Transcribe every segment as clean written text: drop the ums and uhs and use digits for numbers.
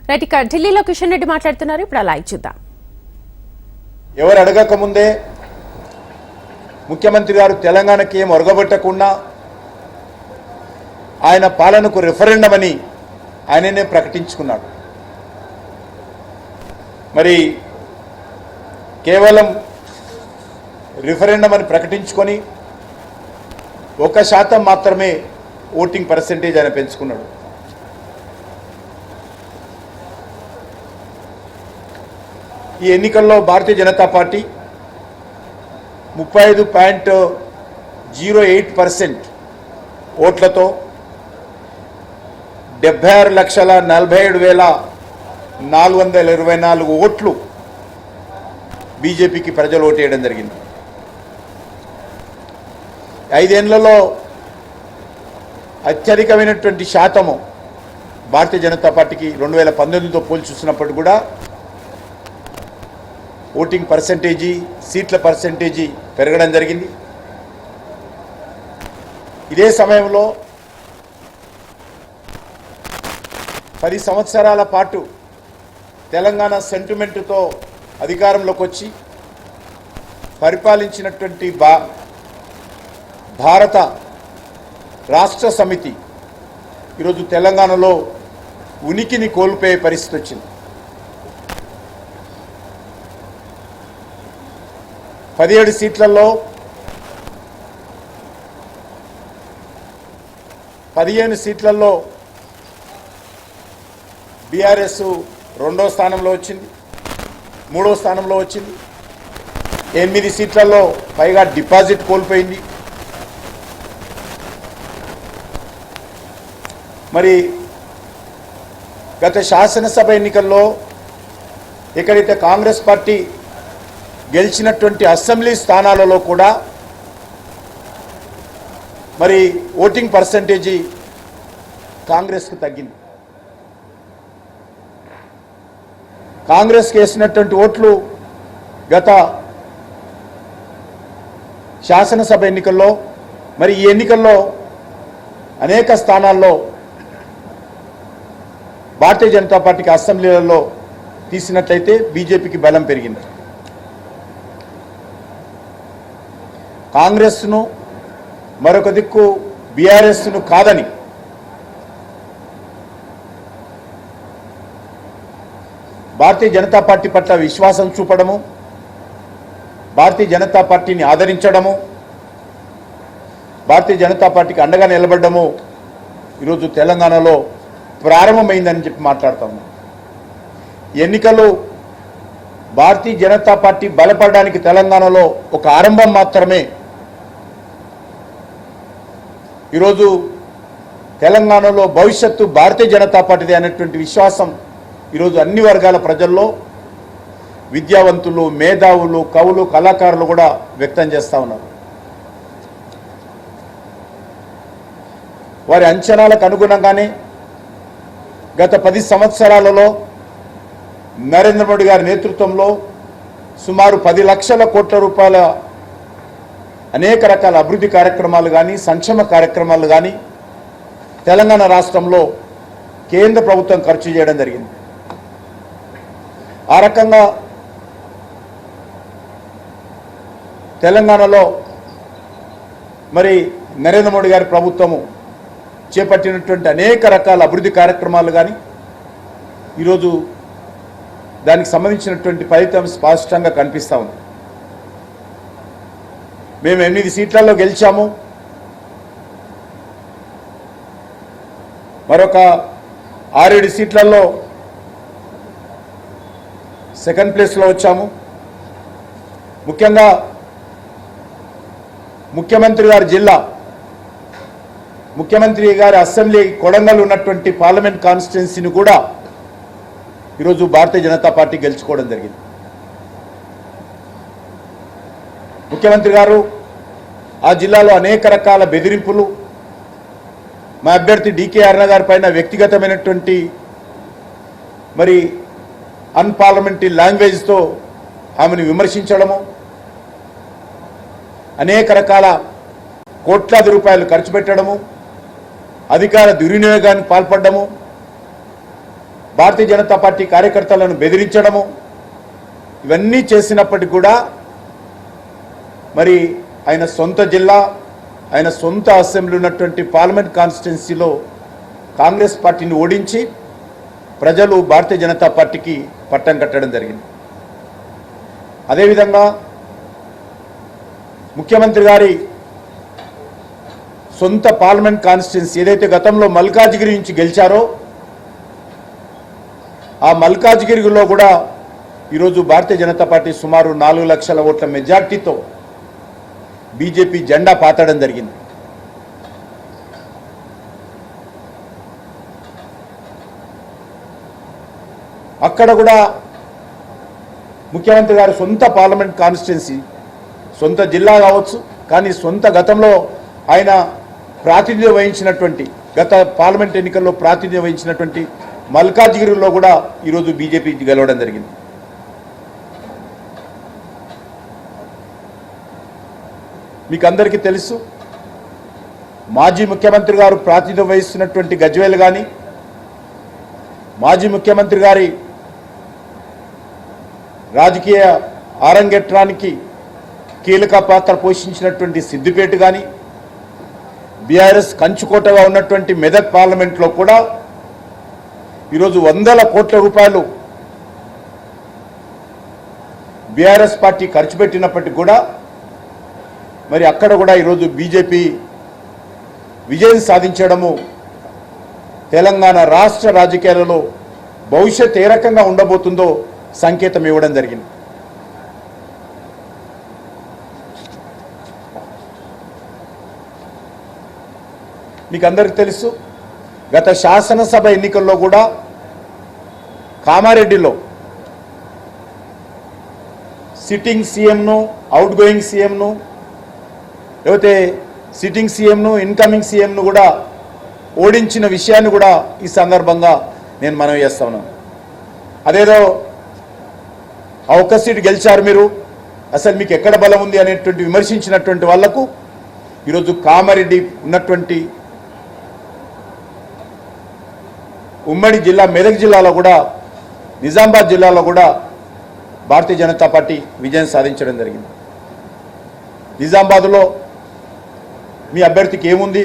Right, ఇక ఢిల్లీలో కిషన్ రెడ్డి మాట్లాడుతున్నారు. ఇప్పుడు అలా చూద్దాం. ఎవరు అడగక ముందే ముఖ్యమంత్రి గారు తెలంగాణకి ఏం ఒరగబెట్టకుండా ఆయన పాలనకు రెఫరెండం అని ఆయననే ప్రకటించుకున్నాడు. మరి కేవలం రిఫరెండం అని ప్రకటించుకొని 1% మాత్రమే ఓటింగ్ పర్సెంటేజ్ ఆయన పెంచుకున్నాడు. ఈ ఎన్నికల్లో భారతీయ జనతా పార్టీ 35.08% ఓట్లతో 76,47,424 ఓట్లు బీజేపీకి ప్రజలు ఓటేయడం జరిగింది. 5 ఏళ్లలో అత్యధికమైనటువంటి శాతము భారతీయ జనతా పార్టీకి 2019తో పోల్చి చూసినప్పుడు కూడా ఓటింగ్ పర్సెంటేజీ, సీట్ల పర్సెంటేజీ పెరగడం జరిగింది. ఇదే సమయంలో 10 సంవత్సరాల పాటు తెలంగాణ సెంటిమెంటుతో అధికారంలోకి వచ్చి పరిపాలించినటువంటి భారత రాష్ట్ర సమితి ఈరోజు తెలంగాణలో ఉనికిని కోల్పోయే పరిస్థితి వచ్చింది. 17 సీట్లలో 15 సీట్లలో బీఆర్ఎస్ 2వ స్థానంలో వచ్చింది, 3వ స్థానంలో వచ్చింది. 8 సీట్లలో పైగా డిపాజిట్ కోల్పోయింది. మరి గత శాసనసభ ఎన్నికల్లో ఎక్కడైతే కాంగ్రెస్ పార్టీ గెలిచినటువంటి అసెంబ్లీ స్థానాలలో కూడా మరి ఓటింగ్ పర్సెంటేజీ కాంగ్రెస్కు తగ్గింది. కాంగ్రెస్కి వేసినటువంటి ఓట్లు గత శాసనసభ ఎన్నికల్లో మరి ఈ ఎన్నికల్లో అనేక స్థానాల్లో భారతీయ జనతా పార్టీకి అసెంబ్లీలలో తీసినట్లయితే బీజేపీకి బలం పెరిగింది. కాంగ్రెస్ను మరొక దిక్కు బీఆర్ఎస్ను కాదని భారతీయ జనతా పార్టీ పట్ల విశ్వాసం చూపడము, భారతీయ జనతా పార్టీని ఆదరించడము, భారతీయ జనతా పార్టీకి అండగా నిలబడము ఈరోజు తెలంగాణలో ప్రారంభమైందని చెప్పి మాట్లాడుతా ఉన్నాం. ఎన్నికలు భారతీయ జనతా పార్టీ బలపడడానికి తెలంగాణలో ఒక ఆరంభం మాత్రమే. ఈరోజు తెలంగాణలో భవిష్యత్తు భారతీయ జనతా పార్టీదే అనేటువంటి విశ్వాసం ఈరోజు అన్ని వర్గాల ప్రజల్లో, విద్యావంతులు, మేధావులు, కవులు, కళాకారులు కూడా వ్యక్తం చేస్తూ ఉన్నారు. వారి అంచనాలకు అనుగుణంగానే గత 10 సంవత్సరాలలో నరేంద్ర మోడీ గారి నేతృత్వంలో సుమారు 10 లక్షల కోట్ల రూపాయల అనేక రకాల అభివృద్ధి కార్యక్రమాలు కానీ, సంక్షేమ కార్యక్రమాలు కానీ తెలంగాణ రాష్ట్రంలో కేంద్ర ప్రభుత్వం ఖర్చు చేయడం జరిగింది. ఆ రకంగా తెలంగాణలో మరి నరేంద్ర మోడీ గారి ప్రభుత్వము చేపట్టినటువంటి అనేక రకాల అభివృద్ధి కార్యక్రమాలు కానీ ఈరోజు దానికి సంబంధించినటువంటి ఫలితం స్పష్టంగా కనిపిస్తూ ఉంది. మేము 8 సీట్లలో గెలిచాము, మరొక 6-7 సీట్లలో సెకండ్ ప్లేస్లో వచ్చాము. ముఖ్యంగా ముఖ్యమంత్రి గారి జిల్లా, ముఖ్యమంత్రి గారి అసెంబ్లీ కొడంగల్ ఉన్నటువంటి పార్లమెంట్ కాన్స్టిట్యున్సీని కూడా ఈరోజు భారతీయ జనతా పార్టీ గెలుచుకోవడం జరిగింది. ముఖ్యమంత్రి గారు ఆ జిల్లాలో అనేక రకాల బెదిరింపులు, మా అభ్యర్థి డీకే అరుణ గారి పైన వ్యక్తిగతమైనటువంటి మరి అన్పార్లమెంటరీ లాంగ్వేజ్తో ఆమెను విమర్శించడము, అనేక రకాల కోట్లాది రూపాయలు ఖర్చు పెట్టడము, అధికార దుర్వినియోగానికి పాల్పడము, భారతీయ జనతా పార్టీ కార్యకర్తలను బెదిరించడము ఇవన్నీ చేసినప్పటికీ కూడా మరి ఆయన సొంత జిల్లా ఆయన సొంత అసెంబ్లీ ఉన్నటువంటి పార్లమెంట్ కాన్స్టిట్యున్సీలో కాంగ్రెస్ పార్టీని ఓడించి ప్రజలు భారతీయ జనతా పార్టీకి పట్టం కట్టడం జరిగింది. అదేవిధంగా ముఖ్యమంత్రి గారి సొంత పార్లమెంట్ కాన్స్టిట్యున్సీ ఏదైతే గతంలో మల్కాజ్గిరి నుంచి గెలిచారో ఆ మల్కాజ్గిరిలో కూడా ఈరోజు భారతీయ జనతా పార్టీ సుమారు 4 లక్షల ఓట్ల మెజార్టీతో బీజేపీ జెండా పాతడం జరిగింది. అక్కడ కూడా ముఖ్యమంత్రి గారి సొంత పార్లమెంట్ కాన్స్టిట్యున్సీ సొంత జిల్లా కావచ్చు, కానీ సొంత గతంలో ఆయన ప్రాతినిధ్యం వహించినటువంటి గత పార్లమెంట్ ఎన్నికల్లో ప్రాతినిధ్యం వహించినటువంటి మల్కాజ్గిరిలో కూడా ఈరోజు బీజేపీ గెలవడం జరిగింది. మీకు అందరికీ తెలుసు, మాజీ ముఖ్యమంత్రి గారు ప్రాతినిధ్యం వహిస్తున్నటువంటి గజ్వేల్ కానీ, మాజీ ముఖ్యమంత్రి గారి రాజకీయ ఆరంగేట్రానికి కీలక పాత్ర పోషించినటువంటి సిద్దిపేట కానీ, బీఆర్ఎస్ కంచుకోటగా ఉన్నటువంటి మెదక్ పార్లమెంట్లో కూడా ఈరోజు 100 కోట్ల రూపాయలు బీఆర్ఎస్ పార్టీ ఖర్చు పెట్టినప్పటికీ కూడా మరి అక్కడ కూడా ఈరోజు బీజేపీ విజయం సాధించడము తెలంగాణ రాష్ట్ర రాజకీయాలలో భవిష్యత్ ఏ రకంగా ఉండబోతుందో సంకేతం ఇవ్వడం జరిగింది. మీకు అందరికీ తెలుసు, గత శాసనసభ ఎన్నికల్లో కూడా కామారెడ్డిలో సిట్టింగ్ సీఎంను, అవుట్ గోయింగ్ సీఎంను, లేకపోతే సిట్టింగ్ సీఎంను, ఇన్కమింగ్ సీఎంను కూడా ఓడించిన విషయాన్ని కూడా ఈ సందర్భంగా నేను మనవి చేస్తా ఉన్నాను. అదేదో ఆ ఒక్క సీటు గెలిచారు మీరు, అసలు మీకు ఎక్కడ బలం ఉంది అనేటువంటి విమర్శించినటువంటి వాళ్లకు ఈరోజు కామారెడ్డి ఉన్నటువంటి ఉమ్మడి జిల్లా మెదక్ జిల్లాలో కూడా, నిజామాబాద్ జిల్లాలో కూడా భారతీయ జనతా పార్టీ విజయం సాధించడం జరిగింది. నిజామాబాద్లో మీ అభ్యర్థికి ఏముంది,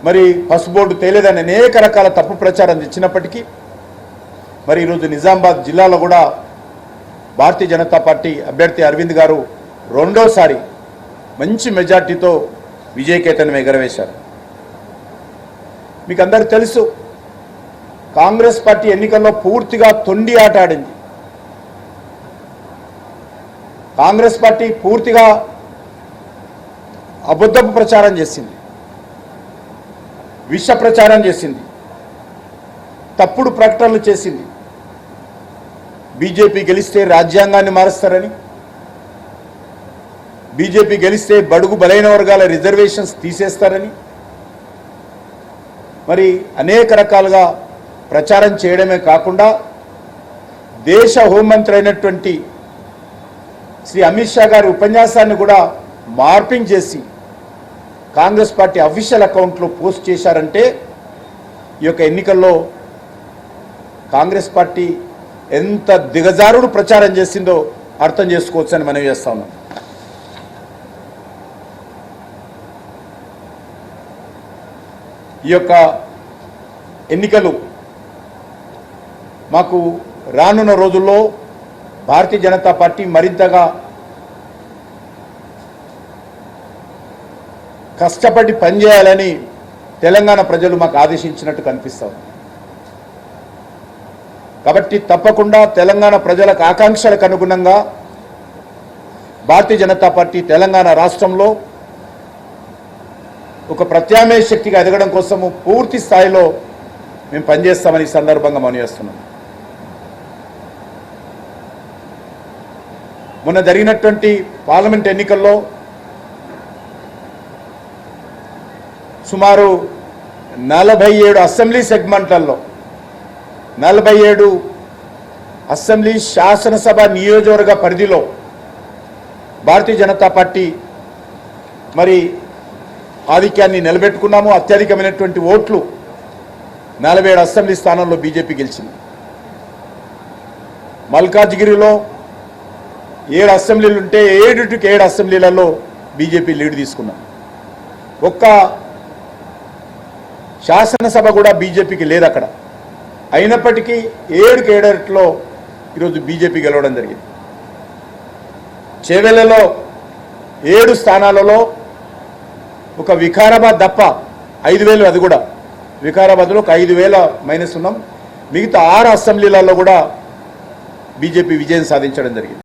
మరి పసుపు బోర్డు తేలేదని అనేక రకాల తప్పు ప్రచారం ఇచ్చినప్పటికీ మరి ఈరోజు నిజామాబాద్ జిల్లాలో కూడా భారతీయ జనతా పార్టీ అభ్యర్థి అరవింద్ గారు రెండోసారి మంచి మెజార్టీతో విజయకేతనం ఎగరవేశారు. మీకు అందరికీ తెలుసు, కాంగ్రెస్ పార్టీ ఎన్నికల్లో పూర్తిగా తొండి ఆట ఆడింది. కాంగ్రెస్ పార్టీ పూర్తిగా అబద్ధపు ప్రచారం చేసింది, విష ప్రచారం చేసింది, తప్పుడు ప్రకటనలు చేసింది. బీజేపీ గెలిస్తే రాజ్యాంగాన్ని మారుస్తారని, బీజేపీ గెలిస్తే బడుగు బలైన వర్గాల రిజర్వేషన్స్ తీసేస్తారని మరి అనేక రకాలుగా ప్రచారం చేయడమే కాకుండా దేశ హోంమంత్రి అయినటువంటి శ్రీ అమిత్ షా గారి ఉపన్యాసాన్ని కూడా మార్పింగ్ చేసి కాంగ్రెస్ పార్టీ అఫీషియల్ అకౌంట్లో పోస్ట్ చేశారంటే ఈ యొక్క ఎన్నికల్లో కాంగ్రెస్ పార్టీ ఎంత దిగజారుడు ప్రచారం చేసిందో అర్థం చేసుకోవచ్చని మనవి చేస్తా ఉన్నాం. ఈ యొక్క ఎన్నికలు మాకు రానున్న రోజుల్లో భారతీయ జనతా పార్టీ మరింతగా కష్టపడి పనిచేయాలని తెలంగాణ ప్రజలు మాకు ఆదేశించినట్టు కనిపిస్తాం. కాబట్టి తప్పకుండా తెలంగాణ ప్రజలకు ఆకాంక్షలకు అనుగుణంగా భారతీయ జనతా పార్టీ తెలంగాణ రాష్ట్రంలో ఒక ప్రత్యామ్నాయ శక్తిగా ఎదగడం కోసము పూర్తి స్థాయిలో మేము పనిచేస్తామని ఈ సందర్భంగా మనవి చేస్తున్నాం. మొన్న జరిగినటువంటి పార్లమెంట్ ఎన్నికల్లో సుమారు 47 అసెంబ్లీ సెగ్మెంట్లలో 47 అసెంబ్లీ శాసనసభ నియోజకవర్గ పరిధిలో భారతీయ జనతా పార్టీ మరి ఆధిక్యాన్ని నిలబెట్టుకున్నాము. అత్యధికమైనటువంటి ఓట్లు 47 అసెంబ్లీ స్థానంలో బీజేపీ గెలిచింది. మల్కాజ్గిరిలో 7 అసెంబ్లీలు ఉంటే 7 అసెంబ్లీలలో బీజేపీ లీడ్ తీసుకున్నాం. ఒక్క శాసనసభ కూడా బీజేపీకి లేదు అక్కడ. అయినప్పటికీ 7 ఈరోజు బీజేపీ గెలవడం జరిగింది. చేవెళ్లలో 7 స్థానాలలో ఒక వికారాబాద్ తప్ప 5,000, అది కూడా వికారాబాద్లో ఒక 5,000 మైనస్ ఉన్నాం. మిగతా 6 అసెంబ్లీలలో కూడా బీజేపీ విజయం సాధించడం జరిగింది.